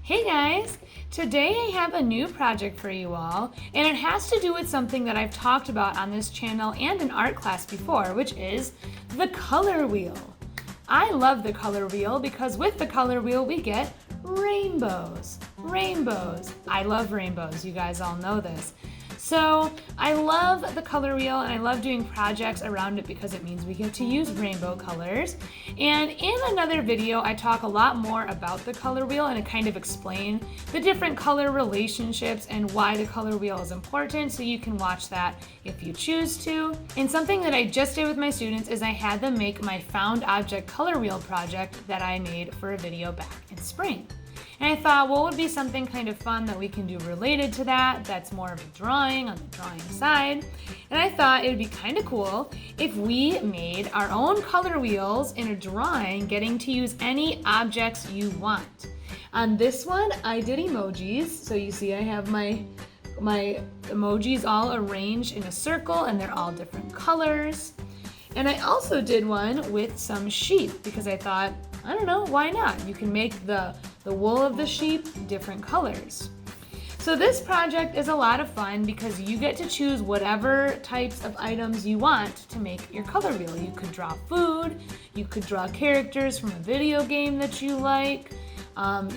Hey guys! Today I have a new project for you all, and it has to do with something that I've talked about on this channel and in art class before, which is the color wheel. I love the color wheel because with the color wheel we get rainbows. Rainbows. I love rainbows, you guys all know this. So I love the color wheel and I love doing projects around it because it means we get to use rainbow colors. And in another video, I talk a lot more about the color wheel and I kind of explain the different color relationships and why the color wheel is important, so you can watch that if you choose to. And something that I just did with my students is I had them make my found object color wheel project that I made for a video back in spring. And I thought, what would be something kind of fun that we can do related to that, that's more of a drawing on the drawing side. And I thought it would be kind of cool if we made our own color wheels in a drawing, getting to use any objects you want. On this one, I did emojis. So you see I have my emojis all arranged in a circle and they're all different colors. And I also did one with some sheep because I thought, I don't know, why not? You can make the wool of the sheep different colors. So this project is a lot of fun because you get to choose whatever types of items you want to make your color wheel. You could draw food, you could draw characters from a video game that you like.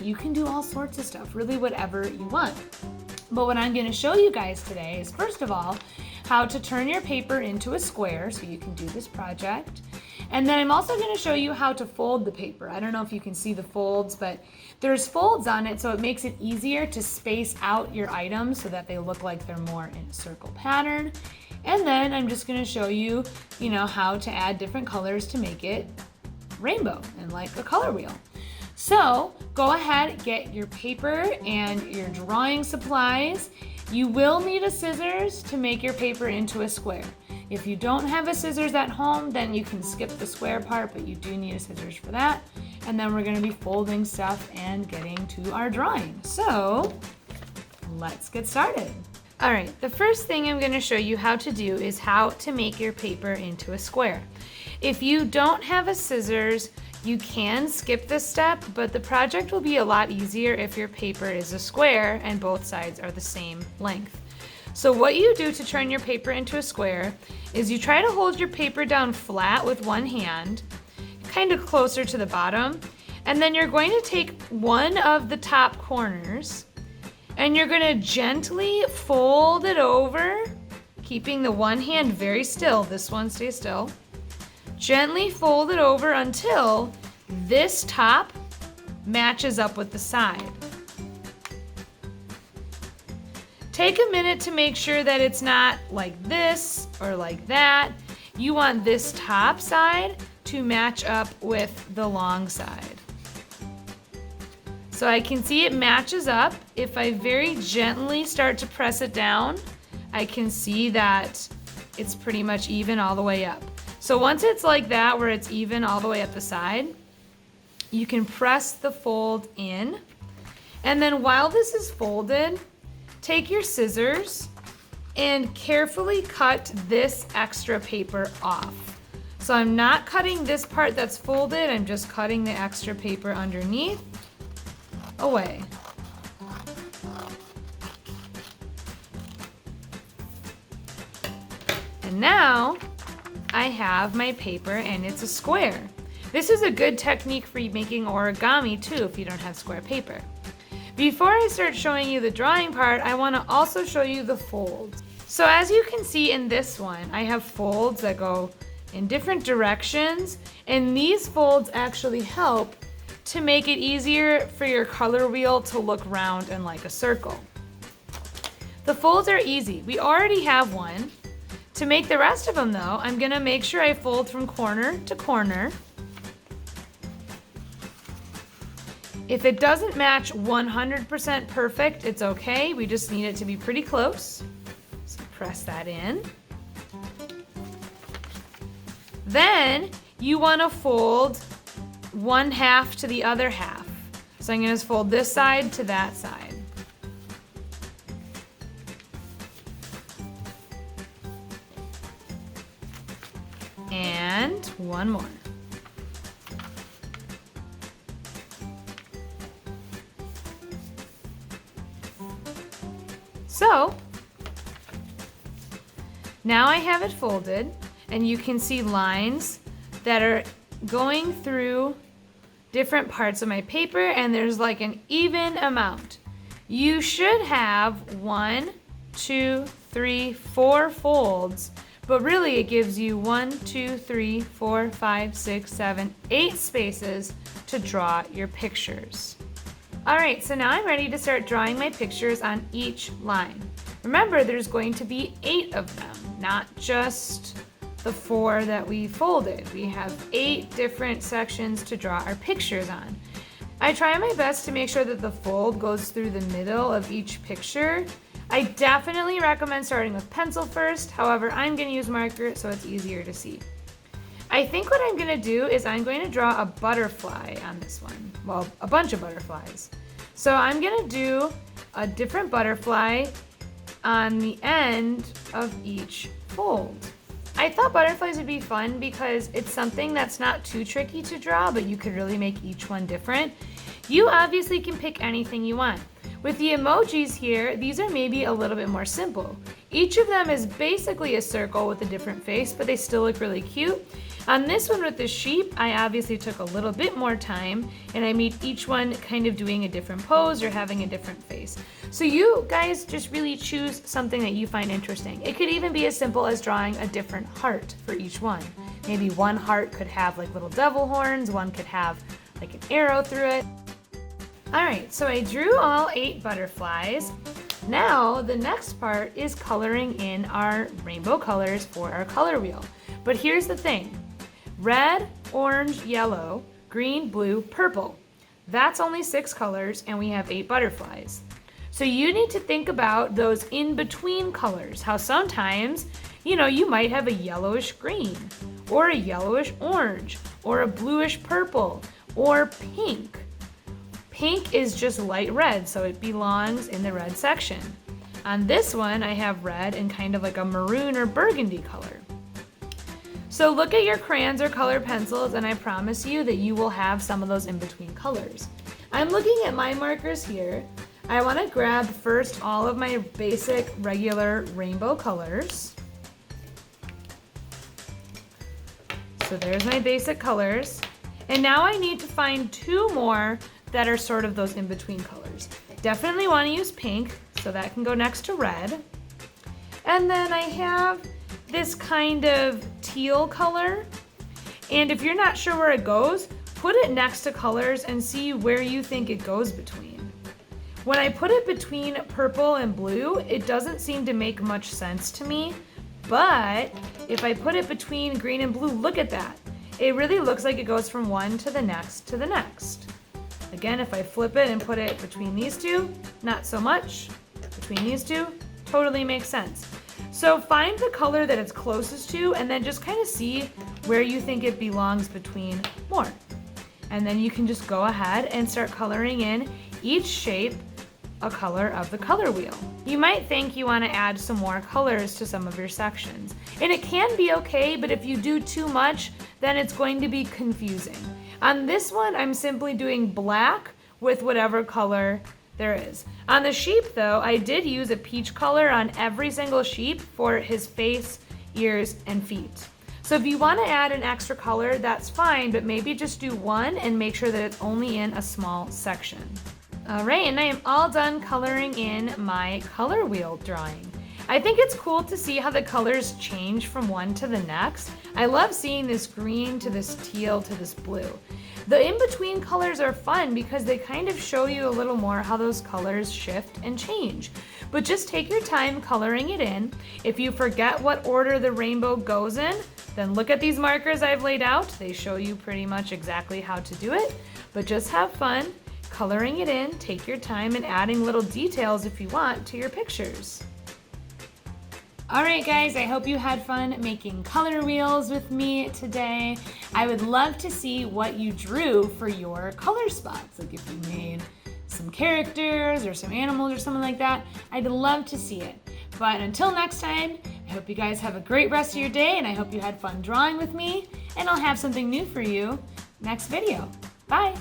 You can do all sorts of stuff, really whatever you want. But what I'm going to show you guys today is, first of all, how to turn your paper into a square so you can do this project. And then I'm also going to show you how to fold the paper. I don't know if you can see the folds, but there's folds on it, so it makes it easier to space out your items so that they look like they're more in a circle pattern. And then I'm just going to show you, how to add different colors to make it rainbow and like a color wheel. So go ahead, get your paper and your drawing supplies. You will need a scissors to make your paper into a square. If you don't have a scissors at home, then you can skip the square part, but you do need a scissors for that. And then we're gonna be folding stuff and getting to our drawing. So let's get started. All right, the first thing I'm gonna show you how to do is how to make your paper into a square. If you don't have a scissors, you can skip this step, but the project will be a lot easier if your paper is a square and both sides are the same length. So what you do to turn your paper into a square is you try to hold your paper down flat with one hand, kind of closer to the bottom, and then you're going to take one of the top corners and you're going to gently fold it over, keeping the one hand very still. This one stays still. Gently fold it over until this top matches up with the side. Take a minute to make sure that it's not like this or like that. You want this top side to match up with the long side. So I can see it matches up. If I very gently start to press it down, I can see that it's pretty much even all the way up. So once it's like that, where it's even all the way up the side, you can press the fold in. And then while this is folded, take your scissors and carefully cut this extra paper off. So I'm not cutting this part that's folded, I'm just cutting the extra paper underneath away. And now I have my paper and it's a square. This is a good technique for making origami too if you don't have square paper. Before I start showing you the drawing part, I want to also show you the folds. So as you can see in this one, I have folds that go in different directions, and these folds actually help to make it easier for your color wheel to look round and like a circle. The folds are easy. We already have one. To make the rest of them though, I'm gonna make sure I fold from corner to corner. If it doesn't match 100% perfect, it's okay. We just need it to be pretty close. So press that in. Then you wanna fold one half to the other half. So I'm gonna just fold this side to that side. And one more. So now I have it folded, and you can see lines that are going through different parts of my paper, and there's like an even amount. You should have 1, 2, 3, 4 folds, but really it gives you 1, 2, 3, 4, 5, 6, 7, 8 spaces to draw your pictures. All right, so now I'm ready to start drawing my pictures on each line. Remember, there's going to be 8 of them, not just the 4 that we folded. We have 8 different sections to draw our pictures on. I try my best to make sure that the fold goes through the middle of each picture. I definitely recommend starting with pencil first. However, I'm going to use marker so it's easier to see. I think what I'm going to do is I'm going to draw a butterfly on this one. Well, a bunch of butterflies. So I'm going to do a different butterfly on the end of each fold. I thought butterflies would be fun because it's something that's not too tricky to draw, but you could really make each one different. You obviously can pick anything you want. With the emojis here, these are maybe a little bit more simple. Each of them is basically a circle with a different face, but they still look really cute. On this one with the sheep, I obviously took a little bit more time, and I made each one kind of doing a different pose or having a different face. So you guys just really choose something that you find interesting. It could even be as simple as drawing a different heart for each one. Maybe one heart could have like little devil horns, one could have like an arrow through it. All right, so I drew all 8 butterflies. Now the next part is coloring in our rainbow colors for our color wheel. But here's the thing. Red, orange, yellow, green, blue, purple. That's only 6 colors, and we have 8 butterflies. So you need to think about those in-between colors, how sometimes, you might have a yellowish green, or a yellowish orange, or a bluish purple, or pink. Pink is just light red, so it belongs in the red section. On this one, I have red and kind of like a maroon or burgundy color. So look at your crayons or colored pencils, and I promise you that you will have some of those in-between colors. I'm looking at my markers here. I want to grab first all of my basic regular rainbow colors. So there's my basic colors. And now I need to find 2 more that are sort of those in-between colors. Definitely want to use pink, so that can go next to red. And then I have this kind of teal color. And if you're not sure where it goes, put it next to colors and see where you think it goes between. When I put it between purple and blue, it doesn't seem to make much sense to me. But if I put it between green and blue, look at that. It really looks like it goes from one to the next to the next. Again, if I flip it and put it between these 2, not so much. Between these 2, totally makes sense. So find the color that it's closest to, and then just kind of see where you think it belongs between more. And then you can just go ahead and start coloring in each shape a color of the color wheel. You might think you want to add some more colors to some of your sections. And it can be okay, but if you do too much, then it's going to be confusing. On this one, I'm simply doing black with whatever color there is. On the sheep though, I did use a peach color on every single sheep for his face, ears, and feet. So if you want to add an extra color, that's fine, but maybe just do 1 and make sure that it's only in a small section. All right, and I am all done coloring in my color wheel drawing. I think it's cool to see how the colors change from one to the next. I love seeing this green to this teal to this blue. The in-between colors are fun because they kind of show you a little more how those colors shift and change. But just take your time coloring it in. If you forget what order the rainbow goes in, then look at these markers I've laid out. They show you pretty much exactly how to do it. But just have fun coloring it in, take your time, and adding little details if you want to your pictures. All right, guys, I hope you had fun making color wheels with me today. I would love to see what you drew for your color spots. Like if you made some characters or some animals or something like that, I'd love to see it. But until next time, I hope you guys have a great rest of your day, and I hope you had fun drawing with me, and I'll have something new for you next video. Bye.